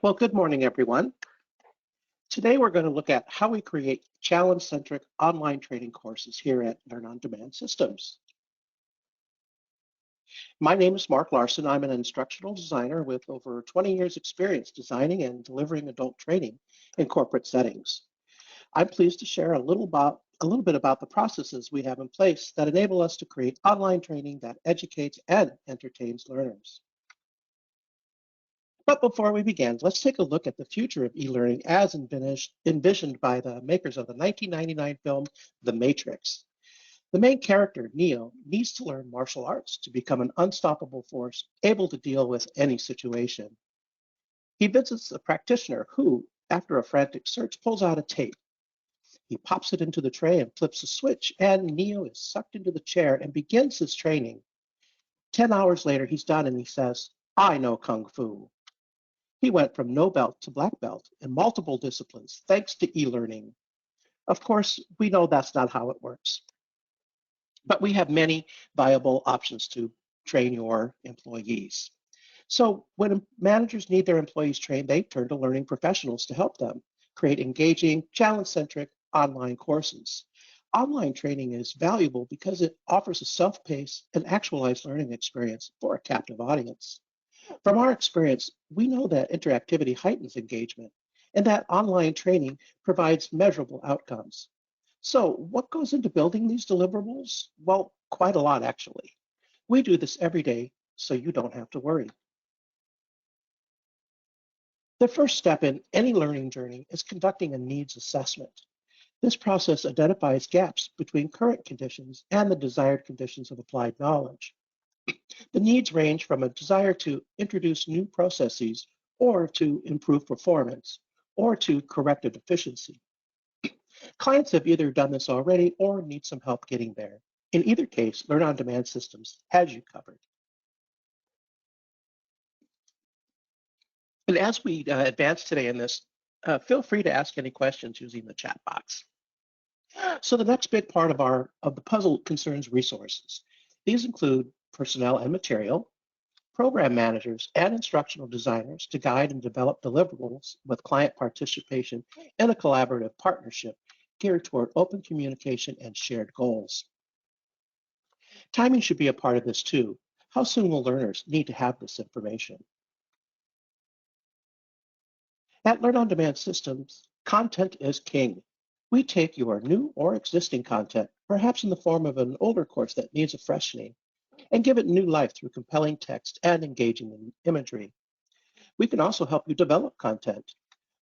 Well, good morning, everyone. Today, we're going to look at how we create challenge-centric online training courses here at Learn on Demand Systems. My name is Mark Larson. I'm an instructional designer with over 20 years experience designing and delivering adult training in corporate settings. I'm pleased to share a little bit about the processes we have in place that enable us to create online training that educates and entertains learners. But before we begin, let's take a look at the future of e-learning as envisioned by the makers of the 1999 film, The Matrix. The main character, Neo, needs to learn martial arts to become an unstoppable force, able to deal with any situation. He visits a practitioner who, after a frantic search, pulls out a tape. He pops it into the tray and flips a switch, and Neo is sucked into the chair and begins his training. 10 hours later, he's done and he says, "I know Kung Fu." He went from no belt to black belt in multiple disciplines thanks to e-learning. Of course, we know that's not how it works, but we have many viable options to train your employees. So when managers need their employees trained, they turn to learning professionals to help them create engaging, challenge-centric online courses. Online training is valuable because it offers a self-paced and actualized learning experience for a captive audience. From our experience, we know that interactivity heightens engagement and that online training provides measurable outcomes. So what goes into building these deliverables? Well, quite a lot, actually. We do this every day, so you don't have to worry. The first step in any learning journey is conducting a needs assessment. This process identifies gaps between current conditions and the desired conditions of applied knowledge. The needs range from a desire to introduce new processes or to improve performance or to correct a deficiency. Clients have either done this already or need some help getting there. In either case, Learn on Demand Systems has you covered. And as we advance today in this, feel free to ask any questions using the chat box. So the next big part of the puzzle concerns resources. These include personnel and material, program managers, and instructional designers to guide and develop deliverables with client participation in a collaborative partnership geared toward open communication and shared goals. Timing should be a part of this too. How soon will learners need to have this information? At Learn on Demand Systems, content is king. We take your new or existing content, perhaps in the form of an older course that needs a freshening, and give it new life through compelling text and engaging imagery. We can also help you develop content.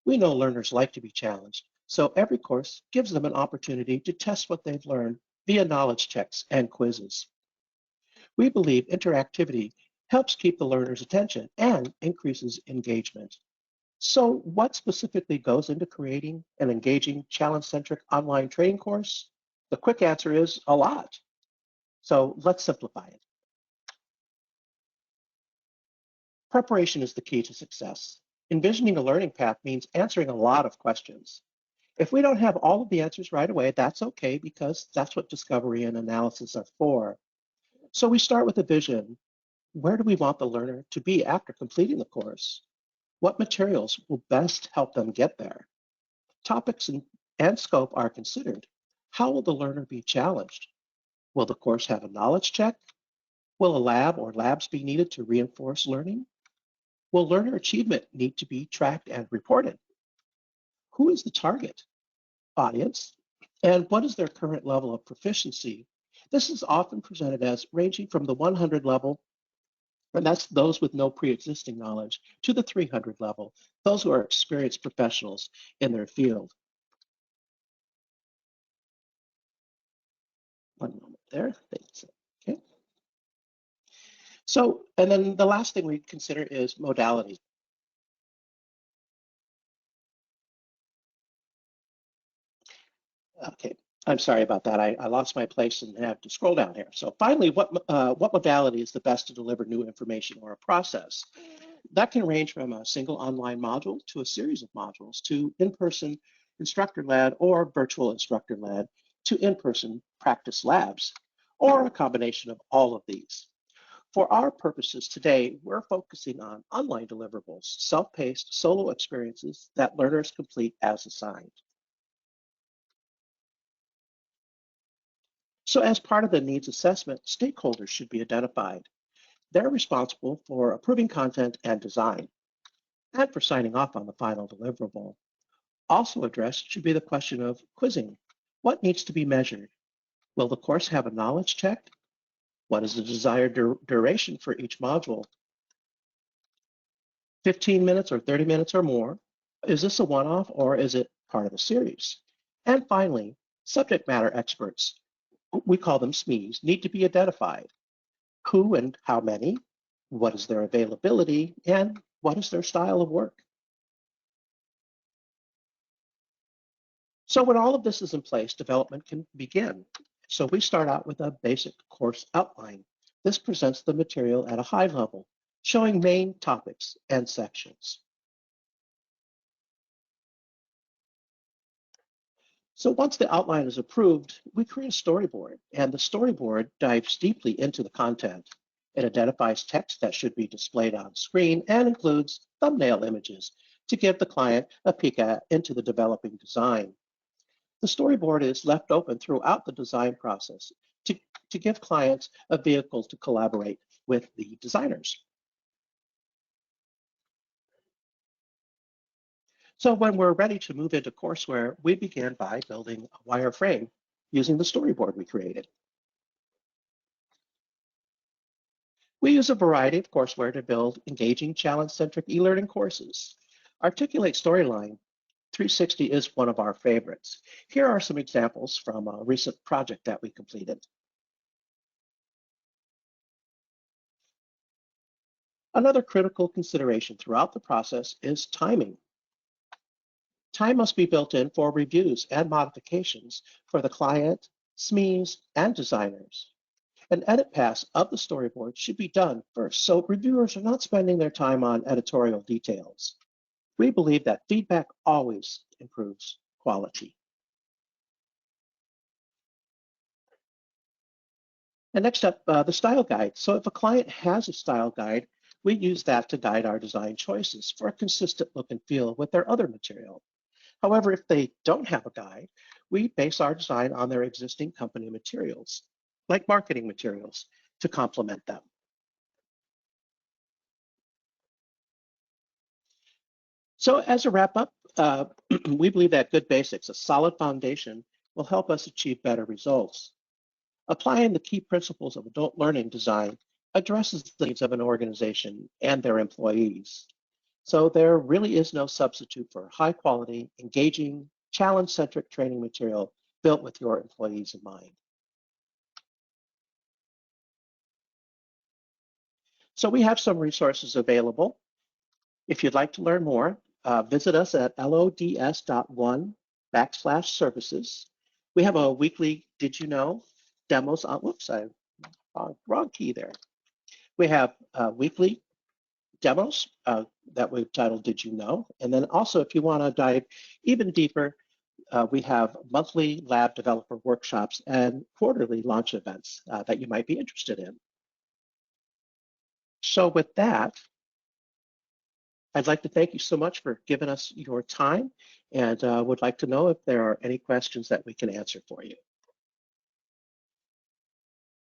We know learners like to be challenged, so every course gives them an opportunity to test what they've learned via knowledge checks and quizzes. We believe interactivity helps keep the learner's attention and increases engagement. So what specifically goes into creating an engaging, challenge-centric online training course? The quick answer is a lot. So let's simplify it. Preparation is the key to success. Envisioning a learning path means answering a lot of questions. If we don't have all of the answers right away, that's okay because that's what discovery and analysis are for. So we start with a vision. Where do we want the learner to be after completing the course? What materials will best help them get there? Topics and scope are considered. How will the learner be challenged? Will the course have a knowledge check? Will a lab or labs be needed to reinforce learning? Will learner achievement need to be tracked and reported? Who is the target audience? And what is their current level of proficiency? This is often presented as ranging from the 100 level, and that's those with no pre-existing knowledge, to the 300 level, those who are experienced professionals in their field. One moment there, thanks. Okay. So, and then the last thing we consider is modalities. Okay, I'm sorry about that. I lost my place and have to scroll down here. So finally, what modality is the best to deliver new information or a process? That can range from a single online module to a series of modules to in-person instructor-led or virtual instructor-led to in-person practice labs, or a combination of all of these. For our purposes today, we're focusing on online deliverables, self-paced solo experiences that learners complete as assigned. So as part of the needs assessment, stakeholders should be identified. They're responsible for approving content and design, and for signing off on the final deliverable. Also addressed should be the question of quizzing. What needs to be measured? Will the course have a knowledge check? What is the desired duration for each module? 15 minutes or 30 minutes or more? Is this a one-off or is it part of a series? And finally, subject matter experts, we call them SMEs, need to be identified. Who and how many? What is their availability? And what is their style of work? So when all of this is in place, development can begin. So we start out with a basic course outline. This presents the material at a high level, showing main topics and sections. So once the outline is approved, we create a storyboard, and the storyboard dives deeply into the content. It identifies text that should be displayed on screen and includes thumbnail images to give the client a peek into the developing design. The storyboard is left open throughout the design process to give clients a vehicle to collaborate with the designers. So when we're ready to move into courseware, we begin by building a wireframe using the storyboard we created. We use a variety of courseware to build engaging, challenge-centric e-learning courses. Articulate Storyline 360 is one of our favorites. Here are some examples from a recent project that we completed. Another critical consideration throughout the process is timing. Time must be built in for reviews and modifications for the client, SMEs, and designers. An edit pass of the storyboard should be done first, so reviewers are not spending their time on editorial details. We believe that feedback always improves quality. And next up, the style guide. So if a client has a style guide, we use that to guide our design choices for a consistent look and feel with their other material. However, if they don't have a guide, we base our design on their existing company materials, like marketing materials, to complement them. So as a wrap up, we believe that good basics, a solid foundation, will help us achieve better results. Applying the key principles of adult learning design addresses the needs of an organization and their employees. So there really is no substitute for high quality, engaging, challenge-centric training material built with your employees in mind. So we have some resources available. If you'd like to learn more, visit us at lods.1/services. We have a weekly Did You Know demos on, whoops, I wrong key there. We have weekly demos that we've titled Did You Know? And then also, if you want to dive even deeper, we have monthly lab developer workshops and quarterly launch events that you might be interested in. So with that, I'd like to thank you so much for giving us your time, and would like to know if there are any questions that we can answer for you.